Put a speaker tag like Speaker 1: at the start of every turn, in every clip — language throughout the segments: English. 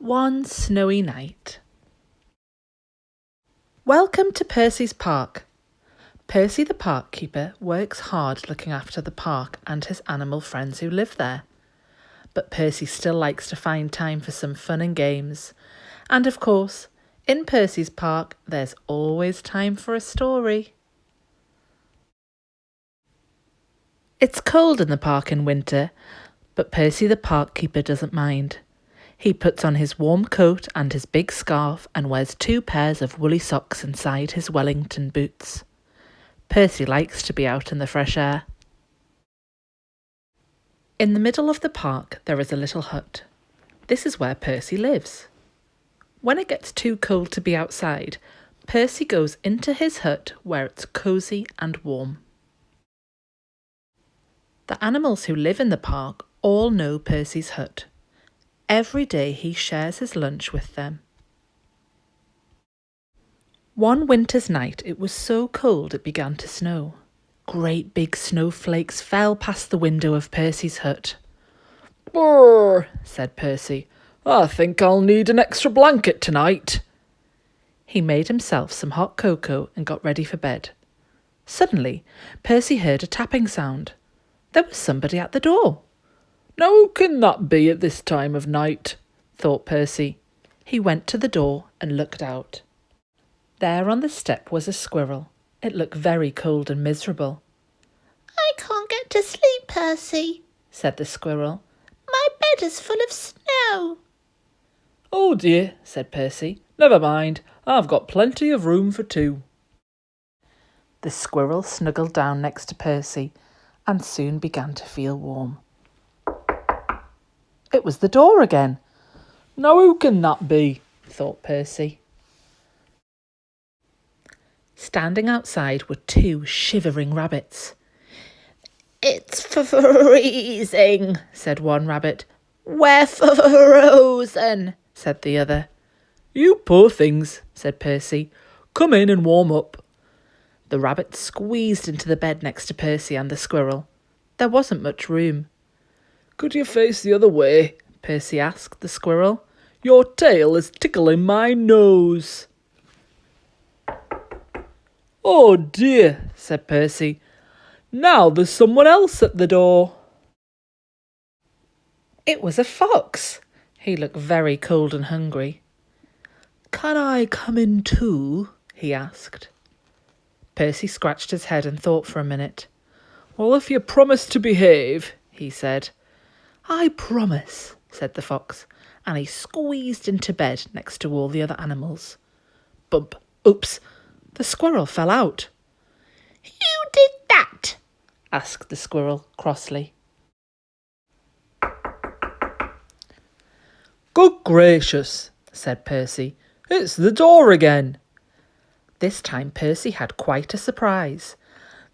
Speaker 1: One snowy night. Welcome to Percy's Park. Percy the park keeper works hard looking after the park and his animal friends who live there. But Percy still likes to find time for some fun and games. And of course, in Percy's Park, there's always time for a story. It's cold in the park in winter, but Percy the park keeper doesn't mind. He puts on his warm coat and his big scarf and wears 2 pairs of woolly socks inside his Wellington boots. Percy likes to be out in the fresh air. In the middle of the park there is a little hut. This is where Percy lives. When it gets too cold to be outside, Percy goes into his hut where it's cosy and warm. The animals who live in the park all know Percy's hut. Every day he shares his lunch with them. One winter's night it was so cold it began to snow. Great big snowflakes fell past the window of Percy's hut.
Speaker 2: "Brr," said Percy. "I think I'll need an extra blanket tonight."
Speaker 1: He made himself some hot cocoa and got ready for bed. Suddenly, Percy heard a tapping sound. There was somebody at the door.
Speaker 2: "Now who can that be at this time of night?"
Speaker 1: thought Percy. He went to the door and looked out. There on the step was a squirrel. It looked very cold and miserable.
Speaker 3: "I can't get to sleep, Percy,"
Speaker 1: said the squirrel.
Speaker 3: "My bed is full of snow."
Speaker 2: "Oh dear," said Percy. "Never mind, I've got plenty of room for 2.
Speaker 1: The squirrel snuggled down next to Percy and soon began to feel warm. It was the door again.
Speaker 2: "Now who can that be?"
Speaker 1: thought Percy. Standing outside were 2 shivering rabbits.
Speaker 3: "It's freezing," said one rabbit. "We're frozen," said the other.
Speaker 2: "You poor things," said Percy. "Come in and warm up."
Speaker 1: The rabbit squeezed into the bed next to Percy and the squirrel. There wasn't much room.
Speaker 2: "Could you face the other way?"
Speaker 1: Percy asked the squirrel.
Speaker 2: "Your tail is tickling my nose." "Oh dear," said Percy. "Now there's someone else at the door."
Speaker 1: It was a fox. He looked very cold and hungry. "Can I come in too?" he asked. Percy scratched his head and thought for a minute.
Speaker 2: "Well, if you promise to behave," he said.
Speaker 1: "I promise," said the fox, and he squeezed into bed next to all the other animals. Bump! Oops! The squirrel fell out.
Speaker 3: "Who did that?"
Speaker 1: asked the squirrel crossly.
Speaker 2: "Good gracious," said Percy. "It's the door again."
Speaker 1: This time Percy had quite a surprise.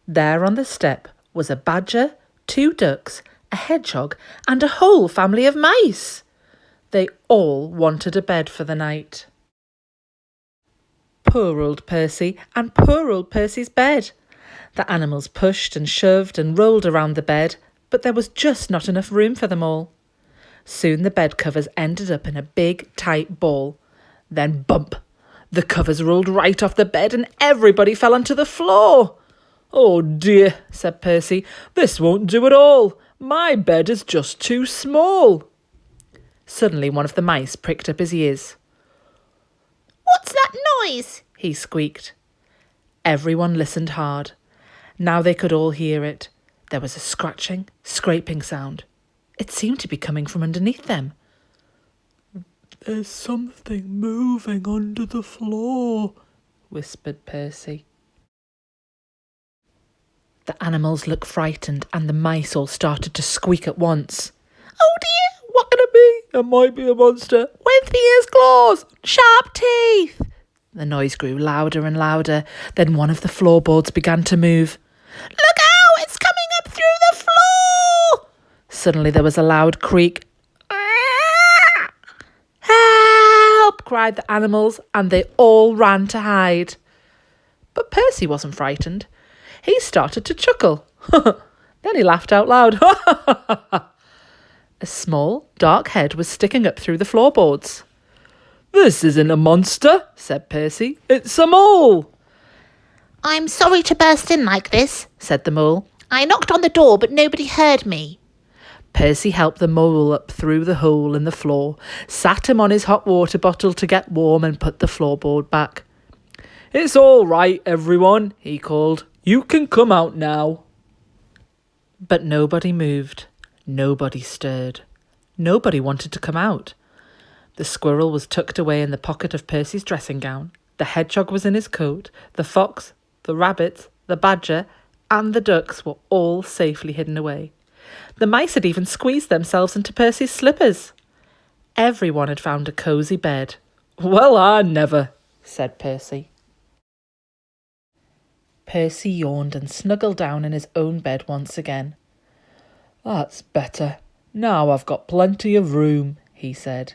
Speaker 1: There on the step was a badger, 2 ducks, a hedgehog, and a whole family of mice. They all wanted a bed for the night. Poor old Percy, and poor old Percy's bed. The animals pushed and shoved and rolled around the bed, but there was just not enough room for them all. Soon the bed covers ended up in a big, tight ball. Then bump! The covers rolled right off the bed and everybody fell onto the floor.
Speaker 2: "Oh dear," said Percy. "This won't do at all. My bed is just too small."
Speaker 1: Suddenly one of the mice pricked up his ears.
Speaker 3: "What's that noise?"
Speaker 1: he squeaked. Everyone listened hard. Now they could all hear it. There was a scratching, scraping sound. It seemed to be coming from underneath them.
Speaker 2: "There's something moving under the floor,"
Speaker 1: whispered Percy. The animals looked frightened and the mice all started to squeak at once.
Speaker 3: "Oh dear,
Speaker 2: "What can it be? It might be a monster with fierce claws, sharp teeth."
Speaker 1: The noise grew louder and louder. Then one of the floorboards began to move.
Speaker 3: "Look out, it's coming up through the floor!"
Speaker 1: Suddenly there was a loud creak. "Help!" cried the animals, and they all ran to hide. But Percy wasn't frightened. He started to chuckle. Then he laughed out loud. A small, dark head was sticking up through the floorboards.
Speaker 2: This isn't a monster, said Percy. It's a mole.
Speaker 3: I'm sorry to burst in like this,
Speaker 1: said the mole.
Speaker 3: I knocked on the door, but nobody heard me.
Speaker 1: Percy helped the mole up through the hole in the floor, sat him on his hot water bottle to get warm, and put the floorboard back.
Speaker 2: It's all right, everyone, he called. You can come out now.
Speaker 1: But nobody moved. Nobody stirred. Nobody wanted to come out. The squirrel was tucked away in the pocket of Percy's dressing gown. The hedgehog was in his coat. The fox, the rabbit, the badger, and the ducks were all safely hidden away. The mice had even squeezed themselves into Percy's slippers. Everyone had found a cosy bed.
Speaker 2: Well, I never,
Speaker 1: said Percy. Percy yawned and snuggled down in his own bed once again.
Speaker 2: That's better. Now I've got plenty of room, he said,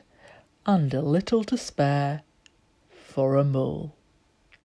Speaker 2: and a little to spare for a mole.